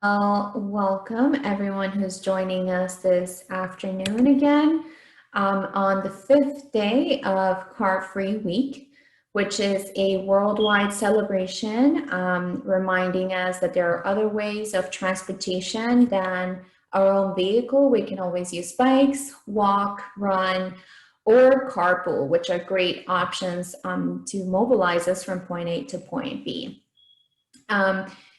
Welcome everyone who's joining us this afternoon again on the fifth day of Car-Free Week, which is a worldwide celebration reminding us that there are other ways of transportation than our own vehicle. We can always use bikes, walk, run, or carpool, which are great options to mobilize us from point A to point B.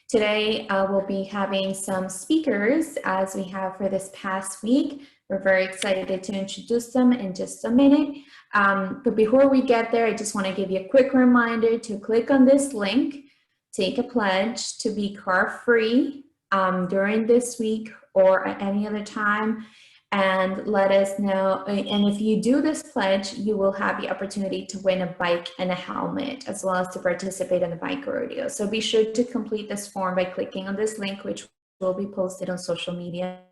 Today, we'll be having some speakers as we have for this past week. We're very excited to introduce them in just a minute. But before we get there, I just want to give you a quick reminder to click on this link, take a pledge to be car-free during this week or at any other time, and let us know. And if you do this pledge, you will have the opportunity to win a bike and a helmet, as well as to participate in the bike rodeo. So be sure to complete this form by clicking on this link, which will be posted on social media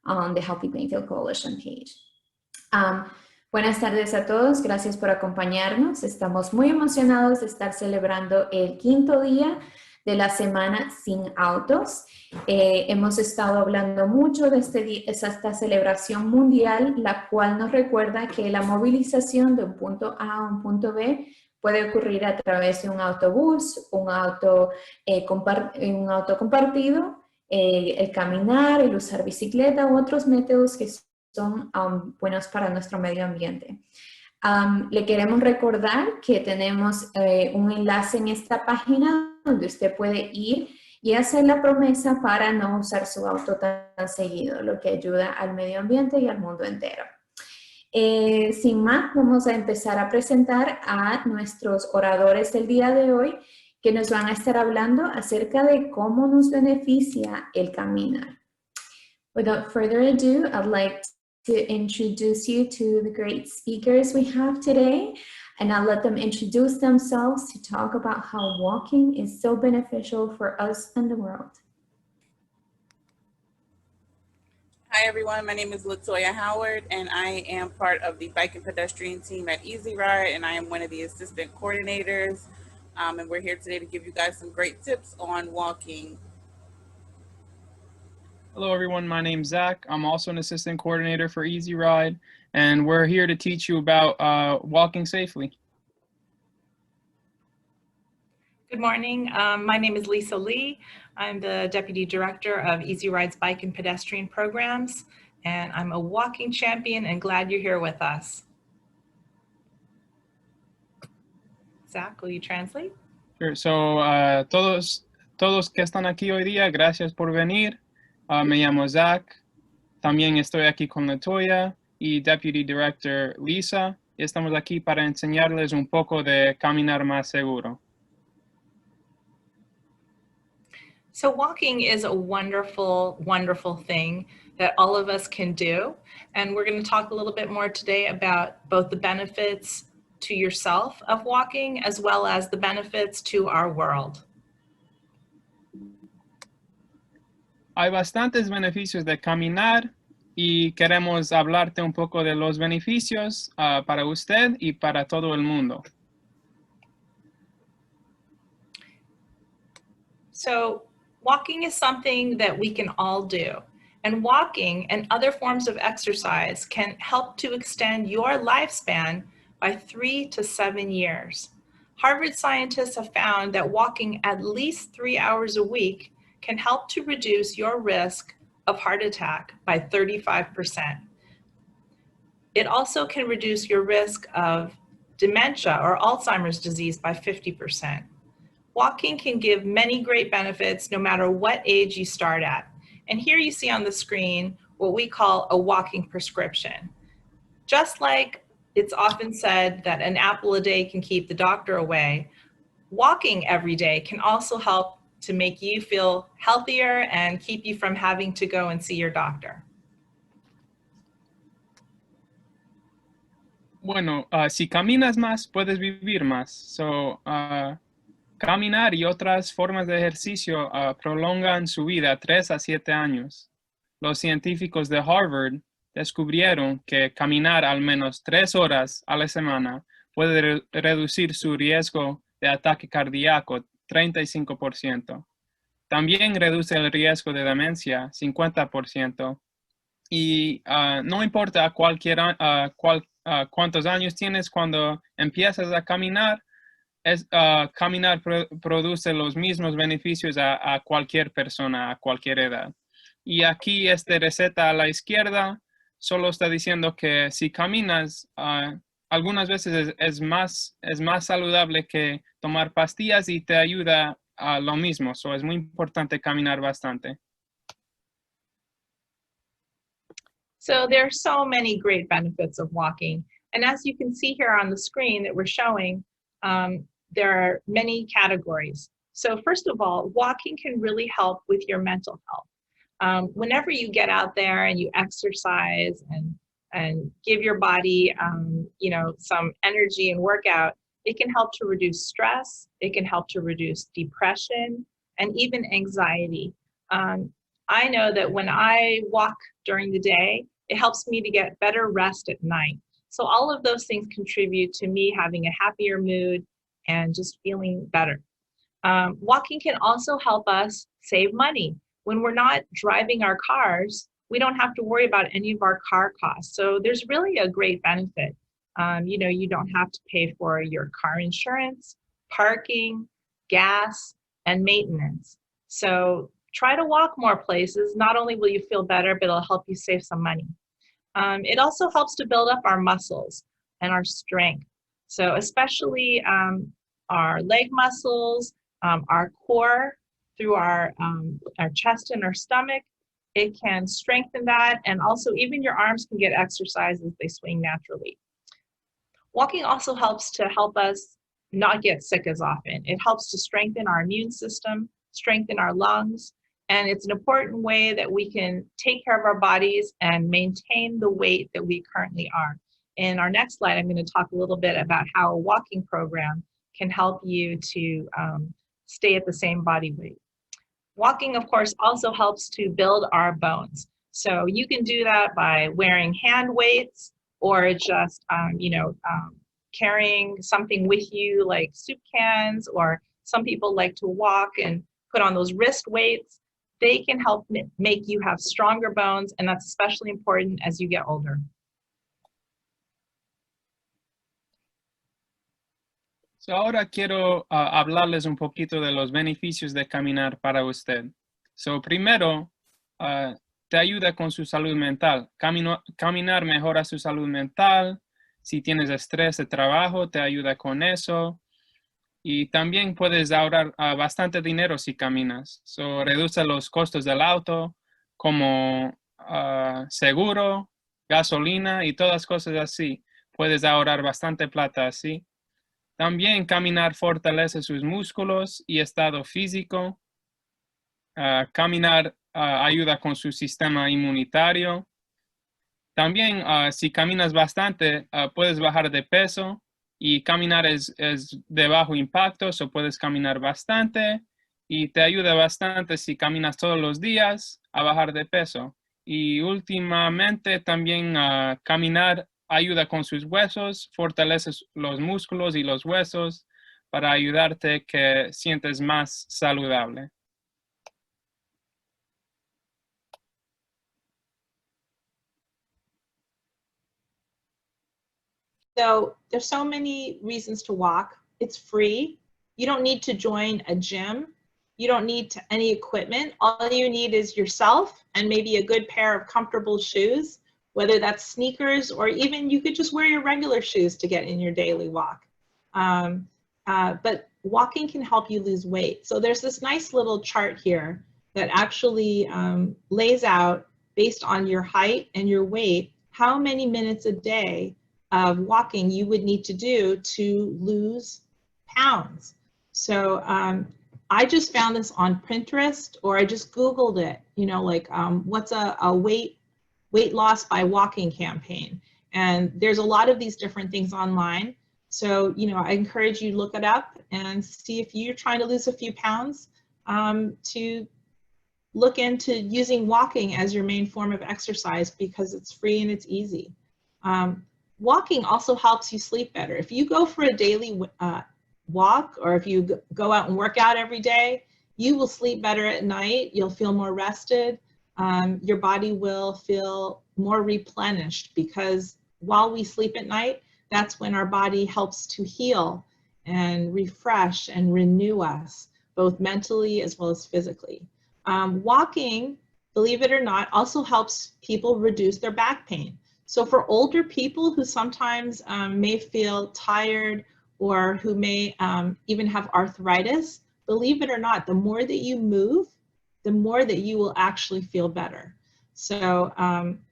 on the Healthy Plainfield Coalition page. Buenas tardes a todos, gracias por acompañarnos. Estamos muy emocionados de estar celebrando el quinto día de la semana sin autos. Hemos estado hablando mucho de esta celebración mundial, la cual nos recuerda que la movilización de un punto A a un punto B puede ocurrir a través de un autobús, un auto compartido, el caminar, el usar bicicleta u otros métodos que son buenos para nuestro medio ambiente. Le queremos recordar que tenemos un enlace en esta página donde usted puede ir y hacer la promesa para no usar su auto tan seguido, lo que ayuda al medio ambiente y al mundo entero. Sin más, vamos a empezar a presentar a nuestros oradores del día de hoy, que nos van a estar hablando acerca de cómo nos beneficia el caminar. Without further ado, I'd like to introduce you to the great speakers we have today, and I'll let them introduce themselves to talk about how walking is so beneficial for us and the world. Hi everyone, my name is Latoya Howard and I am part of the bike and pedestrian team at Easy Ride, and I am one of the assistant coordinators, and we're here today to give you guys some great tips on walking. Hello everyone, my name's Zach. I'm also an assistant coordinator for Easy Ride, and we're here to teach you about walking safely. Good morning, my name is Lisa Lee. I'm the Deputy Director of Easy Ride's Bike and Pedestrian Programs, and I'm a walking champion and glad you're here with us. Zach, will you translate? Sure. So, todos que están aquí hoy día, gracias por venir. Me llamo Zach. También estoy aquí con Latoya y Deputy Director Lisa. Estamos aquí para enseñarles un poco de caminar más seguro. So walking is a wonderful, wonderful thing that all of us can do. And we're going to talk a little bit more today about both the benefits to yourself of walking as well as the benefits to our world. Hay bastantes beneficios de caminar y queremos hablarte un poco de los beneficios para usted y para todo el mundo. So walking is something that we can all do. And walking and other forms of exercise can help to extend your lifespan by 3 to 7 years. Harvard scientists have found that walking at least 3 hours a week can help to reduce your risk of heart attack by 35%. It also can reduce your risk of dementia or Alzheimer's disease by 50%. Walking can give many great benefits no matter what age you start at. And here you see on the screen what we call a walking prescription. Just like it's often said that an apple a day can keep the doctor away, walking every day can also help to make you feel healthier and keep you from having to go and see your doctor. Bueno, si caminas más, puedes vivir más. So, caminar y otras formas de ejercicio prolongan su vida 3 a 7 años. Los científicos de Harvard descubrieron que caminar al menos 3 horas a la semana puede reducir su riesgo de ataque cardíaco 35%. También reduce el riesgo de demencia 50%. Y no importa cuántos años tienes cuando empiezas a caminar, caminar produce los mismos beneficios a cualquier persona, a cualquier edad. Y aquí esta receta a la izquierda solo está diciendo que si caminas, algunas veces es más saludable que tomar pastillas y te ayuda a lo mismo. So es muy importante caminar bastante. So there are so many great benefits of walking. And as you can see here on the screen that we're showing, there are many categories. So first of all, walking can really help with your mental health. Whenever you get out there and you exercise and give your body, some energy and workout, it can help to reduce stress. It can help to reduce depression and even anxiety. I know that when I walk during the day, it helps me to get better rest at night. So all of those things contribute to me having a happier mood and just feeling better. Walking can also help us save money. When we're not driving our cars, we don't have to worry about any of our car costs. So there's really a great benefit. You don't have to pay for your car insurance, parking, gas, and maintenance. So try to walk more places. Not only will you feel better, but it'll help you save some money. It also helps to build up our muscles and our strength. So especially our leg muscles, our core through our chest and our stomach, it can strengthen that. And also even your arms can get exercise as they swing naturally. Walking also helps to help us not get sick as often. It helps to strengthen our immune system, strengthen our lungs, and it's an important way that we can take care of our bodies and maintain the weight that we currently are. In our next slide, I'm going to talk a little bit about how a walking program can help you to stay at the same body weight. Walking, of course, also helps to build our bones. So you can do that by wearing hand weights or just, carrying something with you like soup cans, or some people like to walk and put on those wrist weights. They can help make you have stronger bones, and that's especially important as you get older. So ahora quiero hablarles un poquito de los beneficios de caminar para usted. So primero, te ayuda con su salud mental. Caminar mejora su salud mental. Si tienes estrés de trabajo, te ayuda con eso. Y también puedes ahorrar bastante dinero si caminas. So reduce los costos del auto, como seguro, gasolina y todas cosas así. Puedes ahorrar bastante plata así. También caminar fortalece sus músculos y estado físico. Caminar ayuda con su sistema inmunitario. También si caminas bastante, puedes bajar de peso, y caminar es de bajo impacto, so puedes caminar bastante y te ayuda bastante si caminas todos los días a bajar de peso. Y últimamente también caminar ayuda con sus huesos, fortalece los músculos y los huesos para ayudarte que sientes más saludable. So there's so many reasons to walk. It's free. You don't need to join a gym. You don't need any equipment. All you need is yourself and maybe a good pair of comfortable shoes, whether that's sneakers, or even you could just wear your regular shoes to get in your daily walk. But walking can help you lose weight. So there's this nice little chart here that actually lays out, based on your height and your weight, how many minutes a day of walking you would need to do to lose pounds. So I just found this on Pinterest, or I just Googled it, what's a weight loss by walking campaign. And there's a lot of these different things online. So, I encourage you to look it up and see if you're trying to lose a few pounds, to look into using walking as your main form of exercise, because it's free and it's easy. Walking also helps you sleep better. If you go for a daily walk, or if you go out and work out every day, you will sleep better at night. You'll feel more rested. Your body will feel more replenished, because while we sleep at night, that's when our body helps to heal and refresh and renew us, both mentally as well as physically. Walking, believe it or not, also helps people reduce their back pain. So for older people who sometimes may feel tired, or who may even have arthritis, believe it or not, the more that you move, the more that you will actually feel better. So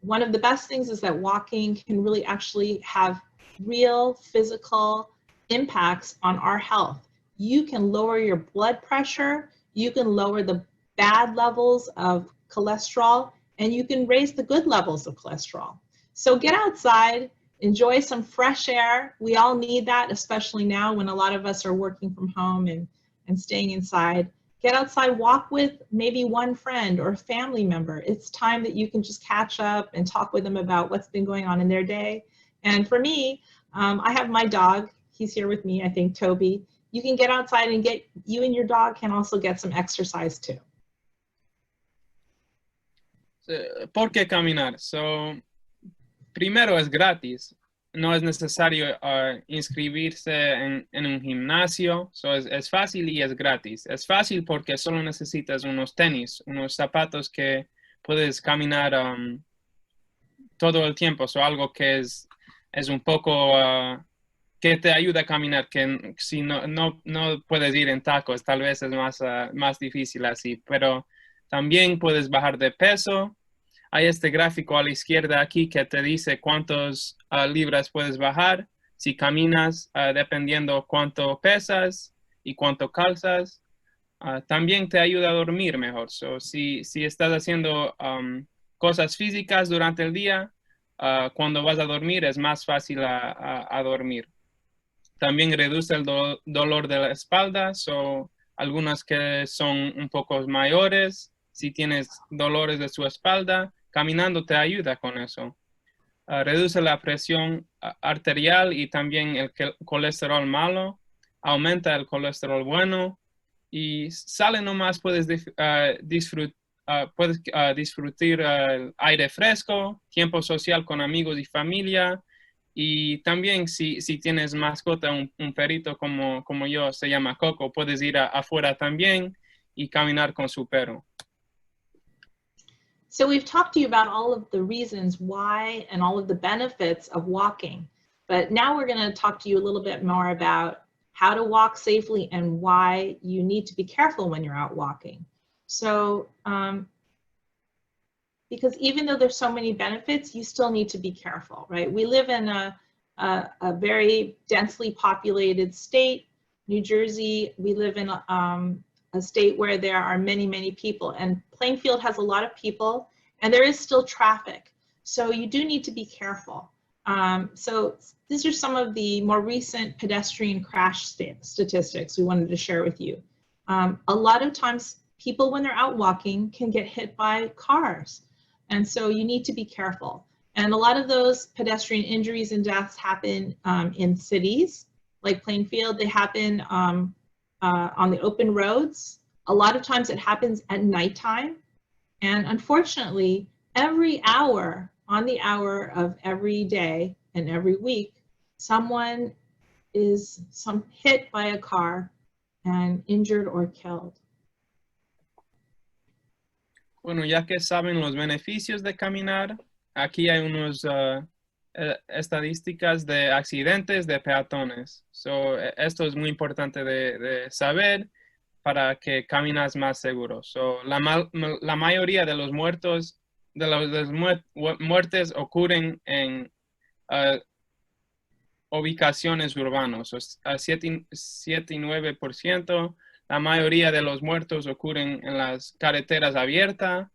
one of the best things is that walking can really actually have real physical impacts on our health. You can lower your blood pressure, you can lower the bad levels of cholesterol, and you can raise the good levels of cholesterol. So get outside, enjoy some fresh air. We all need that, especially now when a lot of us are working from home and staying inside. Get outside, walk with maybe one friend or a family member. It's time that you can just catch up and talk with them about what's been going on in their day. And for me, I have my dog. He's here with me, I think, Toby. You can get outside and you and your dog can also get some exercise too. ¿Por qué caminar? So, primero es gratis. No es necesario inscribirse en un gimnasio. So es fácil y es gratis. Es fácil porque solo necesitas unos tenis, unos zapatos que puedes caminar todo el tiempo. So algo que es un poco que te ayuda a caminar, que si no puedes ir en tacos, tal vez es más difícil así. Pero también puedes bajar de peso. Hay este gráfico a la izquierda aquí que te dice cuántas libras puedes bajar si caminas, dependiendo cuánto pesas y cuánto calzas. También te ayuda a dormir mejor. So, si estás haciendo cosas físicas durante el día, cuando vas a dormir es más fácil a dormir. También reduce el dolor de la espalda. So, algunas que son un poco mayores, si tienes dolores de su espalda, caminando te ayuda con eso. Reduce la presión arterial y también el colesterol malo, aumenta el colesterol bueno, y sale nomás puedes disfrutar el aire fresco, tiempo social con amigos y familia, y también si tienes mascota, un perrito como yo, se llama Coco, puedes ir afuera también y caminar con su perro. So we've talked to you about all of the reasons why and all of the benefits of walking, but now we're going to talk to you a little bit more about how to walk safely and why you need to be careful when you're out walking. So because even though there's so many benefits, you still need to be careful, right? We live in a very densely populated state, New Jersey. We live in a state where there are many, many people, and Plainfield has a lot of people, and there is still traffic. So you do need to be careful. So these are some of the more recent pedestrian crash statistics we wanted to share with you. A lot of times people, when they're out walking, can get hit by cars. And so you need to be careful. And a lot of those pedestrian injuries and deaths happen in cities like Plainfield. They happen on the open roads. A lot of times it happens at nighttime. And unfortunately, every hour on the hour of every day and every week, someone is hit by a car and injured or killed. Bueno, ya que saben los beneficios de caminar, aquí hay unos estadísticas de accidentes de peatones. So, esto es muy importante de saber para que caminas más seguro. So, la mayoría de los muertes ocurren en ubicaciones urbanas. So, 7 y 9%. La mayoría de los muertos ocurren en las carreteras abiertas.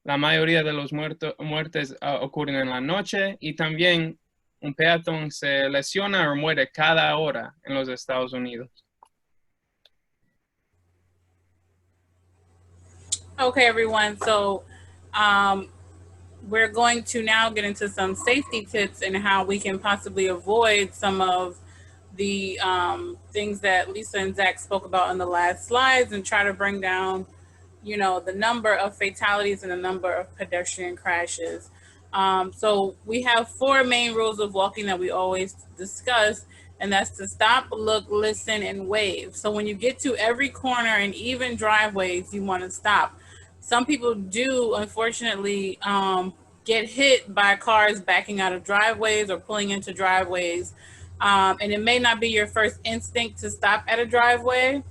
La mayoría de los muertes ocurren en la noche, y también un peatón se lesiona o muere cada hora en los Estados Unidos. Okay, everyone. So we're going to now get into some safety tips and how we can possibly avoid some of the things that Lisa and Zach spoke about in the last slides and try to bring down, you know, the number of fatalities and the number of pedestrian crashes. So we have 4 main rules of walking that we always discuss, and that's to stop, look, listen, and wave. So when you get to every corner and even driveways, you want to stop. Some people do, unfortunately, get hit by cars backing out of driveways or pulling into driveways. And it may not be your first instinct to stop at a driveway,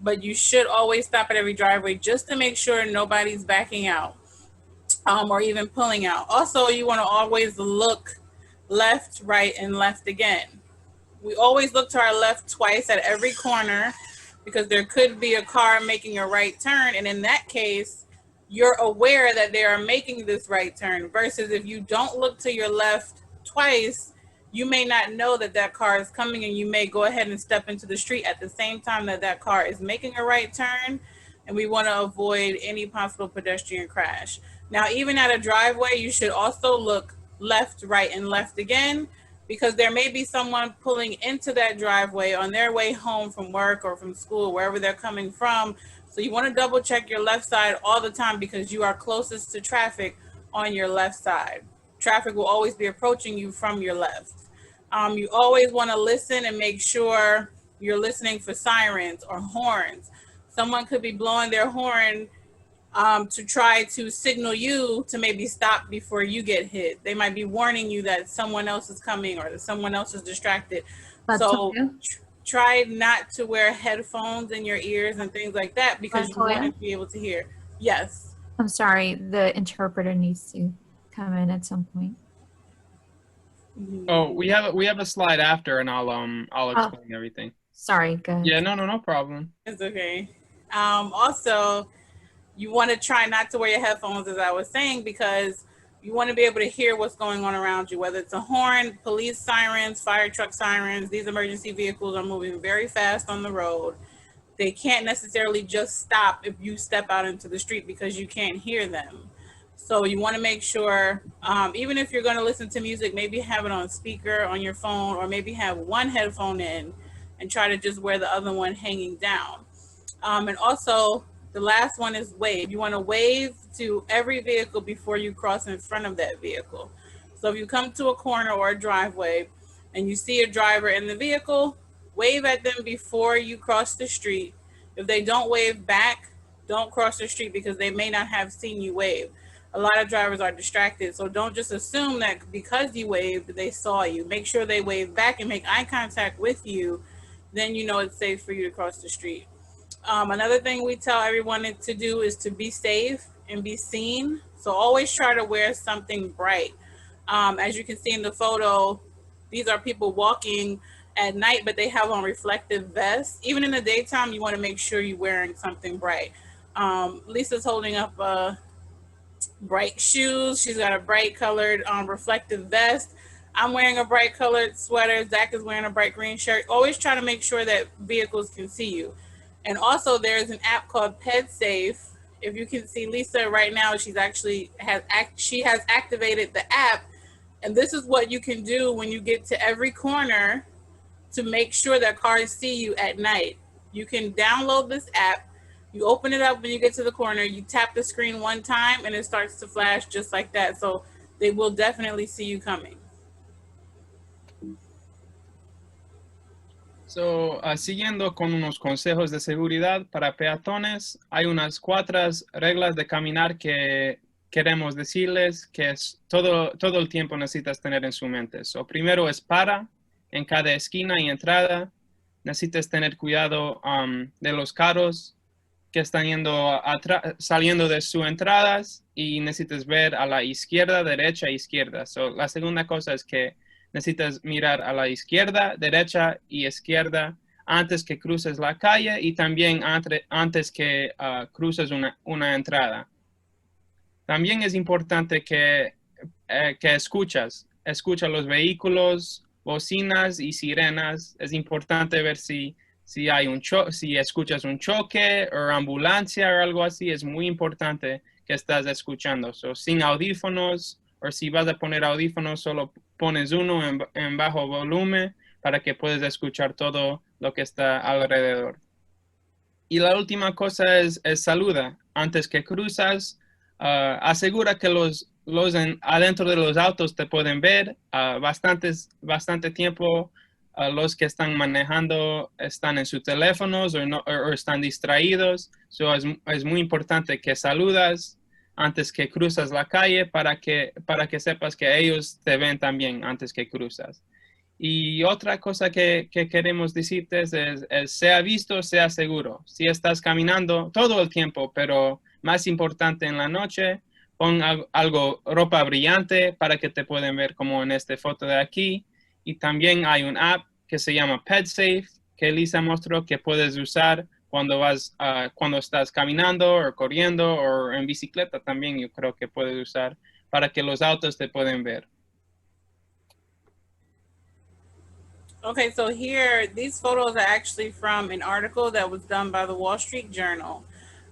but you should always stop at every driveway just to make sure nobody's backing out or even pulling out. Also, you want to always look left, right, and left again. We always look to our left twice at every corner because there could be a car making a right turn. And in that case, you're aware that they are making this right turn versus if you don't look to your left twice, you may not know that that car is coming and you may go ahead and step into the street at the same time that that car is making a right turn. And we want to avoid any possible pedestrian crash. Now, even at a driveway, you should also look left, right, and left again, because there may be someone pulling into that driveway on their way home from work or from school, wherever they're coming from. So you want to double check your left side all the time because you are closest to traffic on your left side. Traffic will always be approaching you from your left. You always want to listen and make sure you're listening for sirens or horns. Someone could be blowing their horn to try to signal you to maybe stop before you get hit. They might be warning you that someone else is coming or that someone else is distracted. So try not to wear headphones in your ears and things like that because you want to be able to hear. Yes. I'm sorry, the interpreter needs to come in at some point. Oh, we have a slide after, and I'll explain everything. Sorry, go ahead. Yeah, no problem. It's okay. Also, you want to try not to wear your headphones, as I was saying, because you want to be able to hear what's going on around you, whether it's a horn, police sirens, fire truck sirens. These emergency vehicles are moving very fast on the road. They can't necessarily just stop if you step out into the street because you can't hear them. So you want to make sure, even if you're going to listen to music, maybe have it on speaker on your phone, or maybe have one headphone in and try to just wear the other one hanging down. And also, the last one is wave. You want to wave to every vehicle before you cross in front of that vehicle. So if you come to a corner or a driveway and you see a driver in the vehicle, wave at them before you cross the street. If they don't wave back, don't cross the street because they may not have seen you wave. A lot of drivers are distracted, so don't just assume that because you waved, they saw you. Make sure they wave back and make eye contact with you. Then you know it's safe for you to cross the street. Another thing we tell everyone to do is to be safe and be seen. So always try to wear something bright. As you can see in the photo, these are people walking at night, but they have on reflective vests. Even in the daytime, you want to make sure you're wearing something bright. Lisa's holding up bright shoes. She's got a bright colored reflective vest. I'm wearing a bright colored sweater. Zach is wearing a bright green shirt. Always try to make sure that vehicles can see you. And also there's an app called PedSafe. If you can see Lisa right now, she has activated the app. And this is what you can do when you get to every corner to make sure that cars see you at night. You can download this app. You open it up when you get to the corner, you tap the screen one time and it starts to flash just like that. So they will definitely see you coming. So, siguiendo con unos consejos de seguridad para peatones, hay unas 4 reglas de caminar que queremos decirles que es todo el tiempo necesitas tener en su mente. So, primero es para en cada esquina y entrada. Necesitas tener cuidado de los carros que están saliendo de sus entradas y necesitas ver a la izquierda, derecha, izquierda. So, la segunda cosa es que necesitas mirar a la izquierda, derecha y izquierda antes que cruces la calle y también antes que cruces una entrada. También es importante que escucha los vehículos, bocinas y sirenas. Es importante ver si escuchas un choque o ambulancia o algo así. Es muy importante que estás escuchando. So, sin audífonos, o si vas a poner audífonos, solo pones uno en bajo volumen para que puedas escuchar todo lo que está alrededor. Y la última cosa es saluda. Antes que cruzas, asegura que los adentro de los autos te pueden ver. Bastante tiempo los que están manejando están en sus teléfonos o están distraídos. So es muy importante que saludas antes que cruzas la calle para que sepas que ellos te ven también antes que cruzas. Y otra cosa que queremos decirte es sea visto, sea seguro. Si estás caminando todo el tiempo, pero más importante en la noche, pon ropa brillante para que te puedan ver como en esta foto de aquí. Y también hay un app que se llama PetSafe, que Lisa mostró que puedes usar cuando estás caminando o corriendo o en bicicleta también, yo creo que puedes usar para que los autos te puedan ver. Okay, so here, these photos are actually from an article that was done by the Wall Street Journal.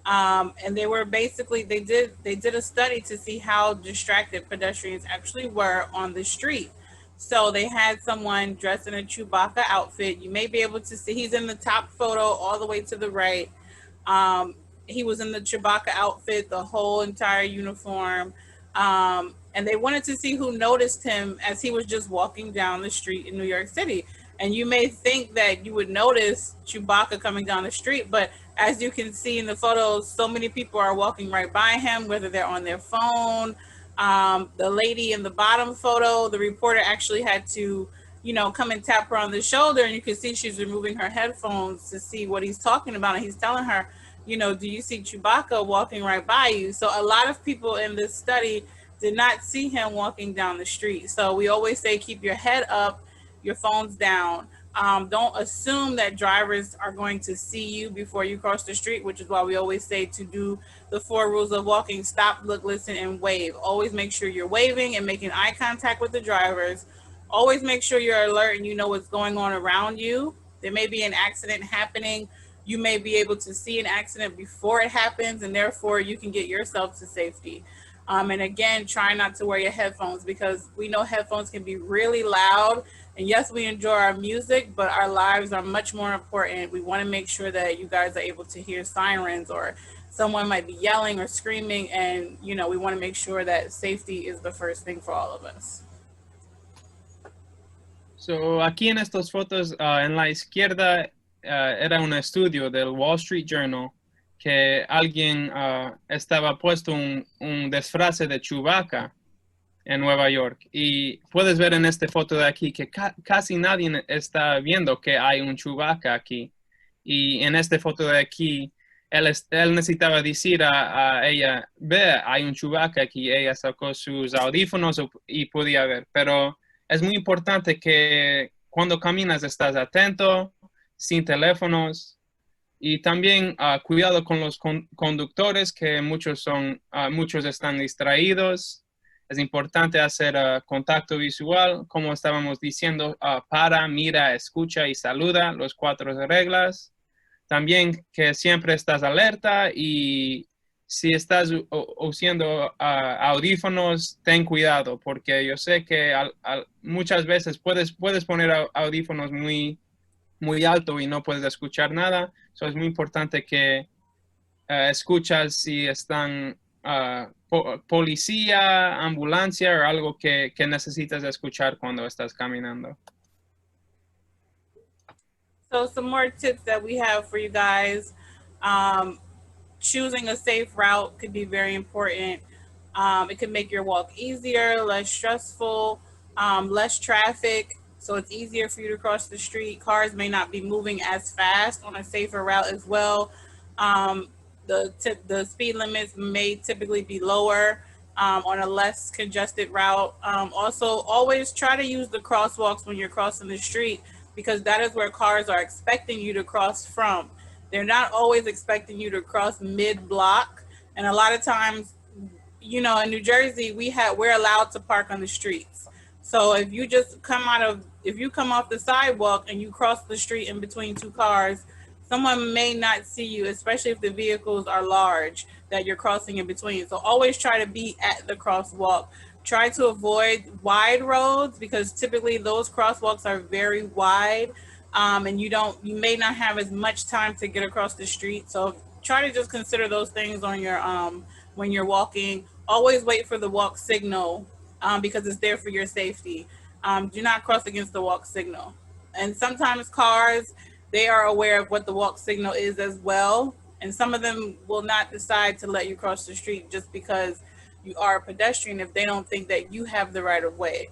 And they were basically, they did a study to see how distracted pedestrians actually were on the street. So they had someone dressed in a Chewbacca outfit. You may be able to see, he's in the top photo all the way to the right. He was in the Chewbacca outfit, the whole entire uniform. And they wanted to see who noticed him as he was just walking down the street in New York City. And you may think that you would notice Chewbacca coming down the street, but as you can see in the photos, so many people are walking right by him, whether they're on their phone. The lady in the bottom photo, the reporter actually had to, come and tap her on the shoulder, and you can see she's removing her headphones to see what he's talking about. And he's telling her, do you see Chewbacca walking right by you? So a lot of people in this study did not see him walking down the street. So we always say, keep your head up, your phone's down. Don't assume that drivers are going to see you before you cross the street, which is why we always say to do the 4 rules of walking: stop, look, listen, and wave. Always make sure you're waving and making eye contact with the drivers. Always make sure you're alert and you know what's going on around you. There may be an accident happening. You may be able to see an accident before it happens, and therefore you can get yourself to safety. And again, try not to wear your headphones, because we know headphones can be really loud. And yes, we enjoy our music, but our lives are much more important. We want to make sure that you guys are able to hear sirens, or someone might be yelling or screaming. And, we want to make sure that safety is the first thing for all of us. So, aquí en estas fotos, en la izquierda, era un estudio del Wall Street Journal que alguien estaba puesto un disfraz de Chewbacca en Nueva York. Y puedes ver en esta foto de aquí que casi nadie está viendo que hay un Chewbacca aquí. Y en esta foto de aquí, él necesitaba decir a ella, ve, hay un Chewbacca aquí. Ella sacó sus audífonos y podía ver. Pero es muy importante que cuando caminas estás atento, sin teléfonos, y también cuidado con los conductores, que muchos están distraídos. Es importante hacer contacto visual, como estábamos diciendo, para, mira, escucha y saluda, los 4 reglas. También que siempre estás alerta, y si estás usando audífonos, ten cuidado, porque yo sé que muchas veces puedes poner audífonos muy alto y no puedes escuchar nada. So es muy importante que escuchas si están policía, ambulancia o algo que necesitas escuchar cuando estás caminando. So some more tips that we have for you guys. Choosing a safe route could be very important. It could make your walk easier, less stressful, less traffic. So it's easier for you to cross the street. Cars may not be moving as fast on a safer route as well. The speed limits may typically be lower on a less congested route. Also, always try to use the crosswalks when you're crossing the street, because that is where cars are expecting you to cross from. They're not always expecting you to cross mid-block. And a lot of times, in New Jersey, we're allowed to park on the streets. So if you come off the sidewalk and you cross the street in between 2 cars, someone may not see you, especially if the vehicles are large that you're crossing in between. So always try to be at the crosswalk try to avoid wide roads because typically those crosswalks are very wide, and you may not have as much time to get across the street. So try to just consider those things on your when you're walking. Always wait for the walk signal because it's there for your safety. Do not cross against the walk signal. And sometimes cars, they are aware of what the walk signal is as well. And some of them will not decide to let you cross the street just because you are a pedestrian if they don't think that you have the right of way.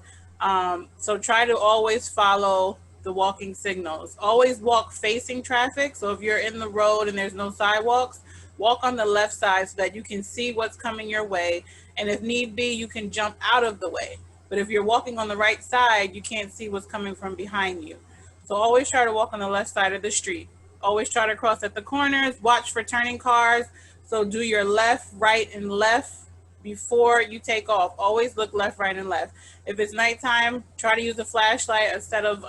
So try to always follow the walking signals. Always walk facing traffic. So if you're in the road and there's no sidewalks, walk on the left side so that you can see what's coming your way. And if need be, you can jump out of the way. But if you're walking on the right side, you can't see what's coming from behind you. So always try to walk on the left side of the street. Always try to cross at the corners, watch for turning cars. So do your left, right, and left before you take off. Always look left, right, and left. If it's nighttime, try to use a flashlight instead of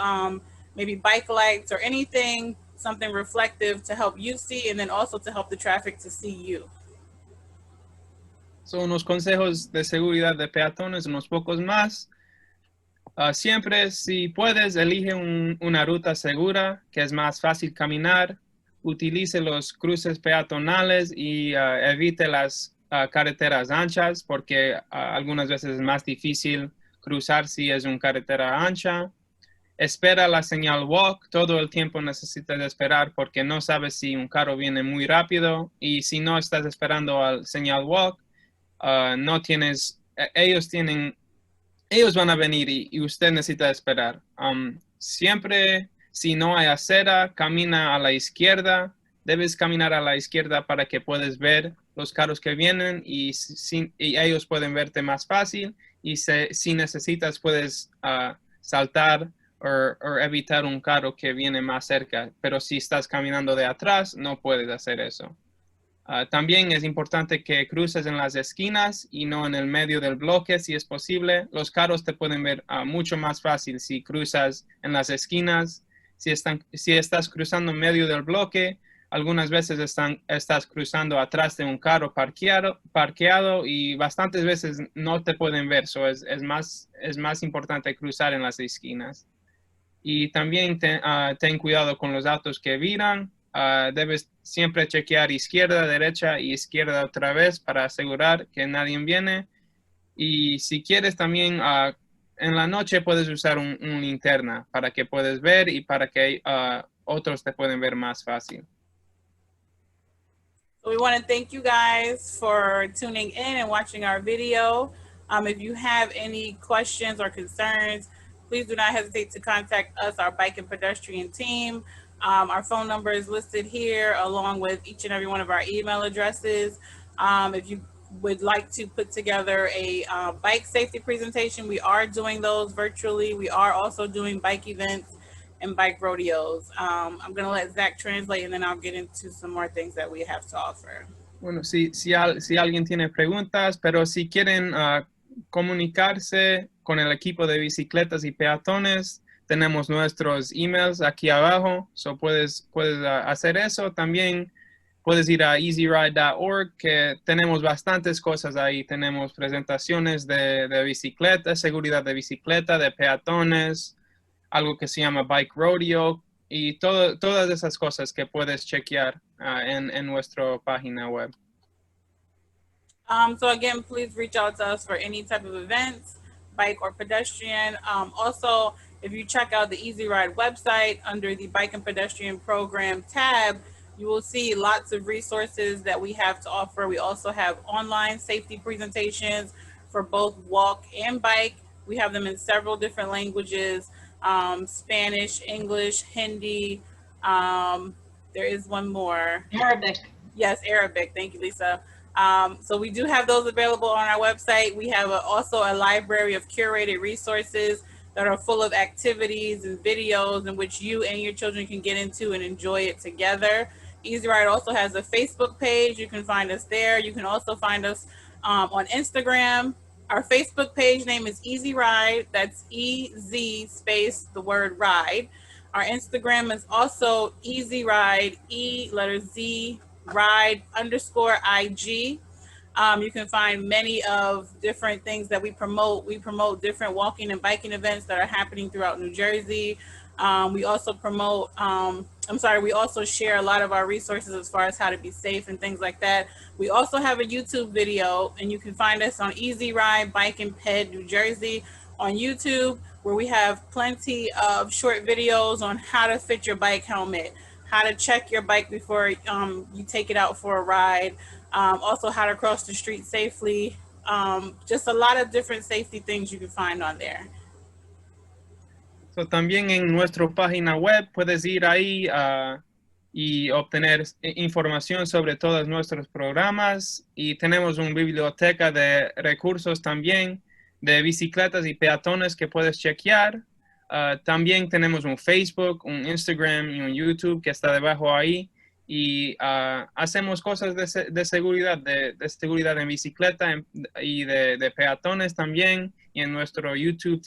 maybe bike lights or anything, something reflective to help you see and then also to help the traffic to see you. Son unos consejos de seguridad de peatones, unos pocos más. Siempre, si puedes, elige una ruta segura, que es más fácil caminar. Utilice los cruces peatonales y evite las carreteras anchas, porque algunas veces es más difícil cruzar si es una carretera ancha. Espera la señal walk, todo el tiempo necesitas esperar porque no sabes si un carro viene muy rápido, y si no estás esperando al señal walk, ellos van a venir y usted necesita esperar. Siempre, si no hay acera, camina a la izquierda. Debes caminar a la izquierda para que puedas ver los carros que vienen y ellos pueden verte más fácil. Y si necesitas, puedes saltar o evitar un carro que viene más cerca. Pero si estás caminando de atrás, no puedes hacer eso. También es importante que cruces en las esquinas y no en el medio del bloque, si es posible. Los carros te pueden ver mucho más fácil si cruzas en las esquinas. Si estás cruzando en medio del bloque, algunas veces estás cruzando atrás de un carro parqueado y bastantes veces no te pueden ver. Es más importante cruzar en las esquinas. Y también ten cuidado con los autos que viran. Debes siempre chequear izquierda, derecha y izquierda otra vez para asegurar que nadie viene. Y si quieres también en la noche puedes usar un linterna para que puedas ver y para que otros te pueden ver más fácil. So we want to thank you guys for tuning in and watching our video. If you have any questions or concerns, please do not hesitate to contact us, our bike and pedestrian team. Our phone number is listed here along with each and every one of our email addresses. If you would like to put together a bike safety presentation, we are doing those virtually. We are also doing bike events and bike rodeos. I'm going to let Zach translate and then I'll get into some more things that we have to offer. Bueno, si alguien tiene preguntas, pero si quieren comunicarse con el equipo de bicicletas y peatones, tenemos nuestros emails aquí abajo, so puedes hacer eso. También puedes ir a easyride.org, que tenemos bastantes cosas ahí. Tenemos presentaciones de bicicleta, seguridad de bicicleta, de peatones, algo que se llama Bike Rodeo, y todas esas cosas que puedes chequear en nuestra página web. So again, please reach out to us for any type of events, bike or pedestrian. Also, if you check out the Easy Ride website under the Bike and Pedestrian Program tab, you will see lots of resources that we have to offer. We also have online safety presentations for both walk and bike. We have them in several different languages, Spanish, English, Hindi. There is one more. Arabic. Yes, Arabic. Thank you, Lisa. So we do have those available on our website. We have also a library of curated resources that are full of activities and videos in which you and your children can get into and enjoy it together. Easy Ride also has a Facebook page. You can find us there. You can also find us on Instagram. Our Facebook page name is Easy Ride. That's EZ space the word ride. Our Instagram is also Easy Ride, E letter Z, ride _ IG. You can find many of different things that we promote. We promote different walking and biking events that are happening throughout New Jersey. We also promote, we also share a lot of our resources as far as how to be safe and things like that. We also have a YouTube video, and you can find us on Easy Ride Bike and Ped New Jersey on YouTube, where we have plenty of short videos on how to fit your bike helmet, how to check your bike before you take it out for a ride, also how to cross the street safely, just a lot of different safety things you can find on there. So, también en nuestra página web puedes ir ahí y obtener información sobre todos nuestros programas, y tenemos una biblioteca de recursos también de bicicletas y peatones que puedes chequear. También tenemos un Facebook, un Instagram y un YouTube que está debajo ahí, y hacemos cosas de seguridad, de seguridad en bicicleta y de peatones también. Y en nuestro YouTube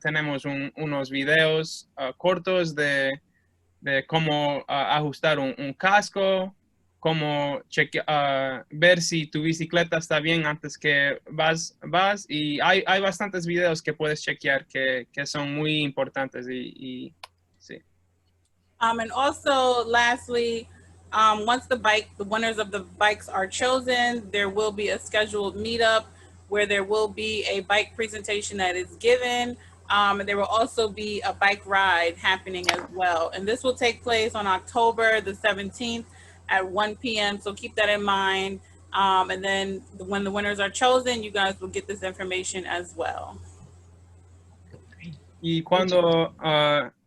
tenemos unos videos cortos de cómo ajustar un casco, cómo ver si tu bicicleta está bien antes que vas, y hay bastantes videos que puedes chequear que son muy importantes, y sí. And also, lastly, once the winners of the bikes are chosen, there will be a scheduled meetup where there will be a bike presentation that is given. And there will also be a bike ride happening as well. And this will take place on October the 17th at 1 p.m. So keep that in mind. And then when the winners are chosen, you guys will get this information as well. Y cuando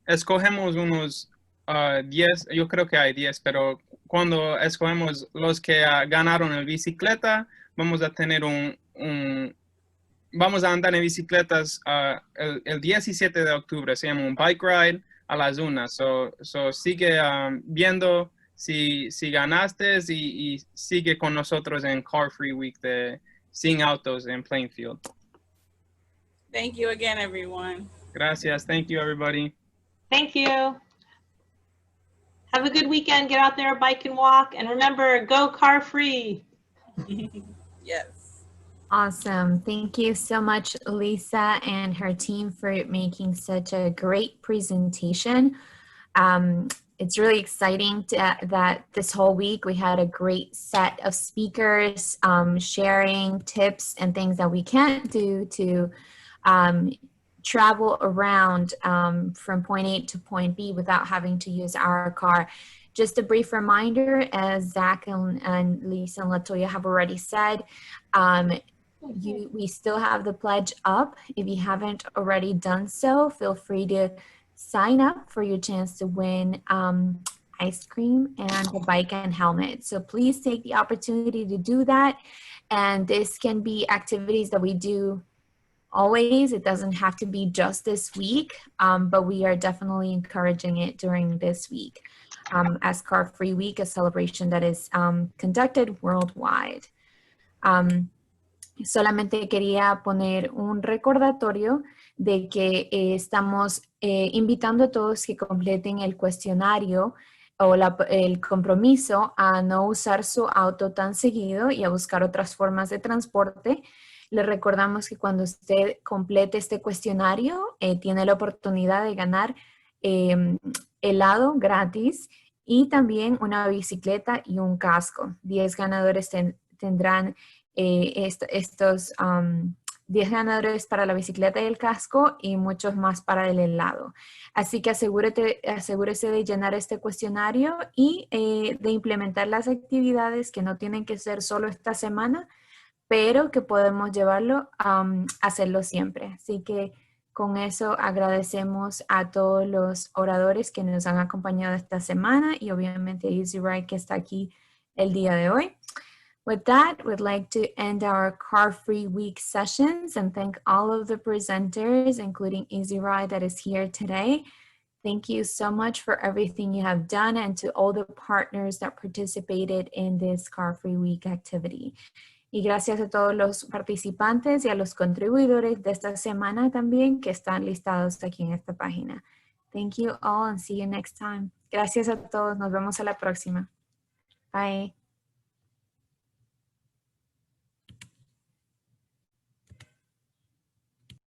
escogemos unos 10, yo creo que hay 10, pero cuando escogemos los que ganaron en bicicleta, vamos a tener vamos a andar en bicicletas el 17 de octubre. Se llama un bike ride a las 1. So sigue viendo si ganaste, y sigue con nosotros en Car Free Week de Sin Autos en Plainfield. Thank you again, everyone. Gracias. Thank you, everybody. Thank you. Have a good weekend. Get out there, bike and walk. And remember, go car free. Yes. Awesome. Thank you so much, Lisa and her team, for making such a great presentation. It's really exciting that this whole week we had a great set of speakers sharing tips and things that we can't do to travel around from point A to point B without having to use our car. Just a brief reminder, as Zach and Lisa and Latoya have already said, we still have the pledge up. If you haven't already done so, feel free to sign up for your chance to win ice cream and a bike and helmet. So please take the opportunity to do that. And this can be activities that we do always. It doesn't have to be just this week, but we are definitely encouraging it during this week as Car Free Week, a celebration that is conducted worldwide. Solamente quería poner un recordatorio de que estamos invitando a todos que completen el cuestionario o el compromiso a no usar su auto tan seguido y a buscar otras formas de transporte. Le recordamos que cuando usted complete este cuestionario, tiene la oportunidad de ganar helado gratis y también una bicicleta y un casco. 10 ganadores tendrán estos 10 ganadores para la bicicleta y el casco, y muchos más para el helado. Así que asegúrese de llenar este cuestionario y de implementar las actividades que no tienen que ser solo esta semana, pero que podemos llevarlo a hacerlo siempre. Así que con eso agradecemos a todos los oradores que nos han acompañado esta semana, y obviamente a Easy Ride, que está aquí el día de hoy. With that, we'd like to end our Car Free Week sessions and thank all of the presenters, including Easy Ride that is here today. Thank you so much for everything you have done, and to all the partners that participated in this Car Free Week activity. Y gracias a todos los participantes y a los contribuidores de esta semana también, que están listados aquí en esta página. Thank you all and see you next time. Gracias a todos. Nos vemos a la próxima. Bye.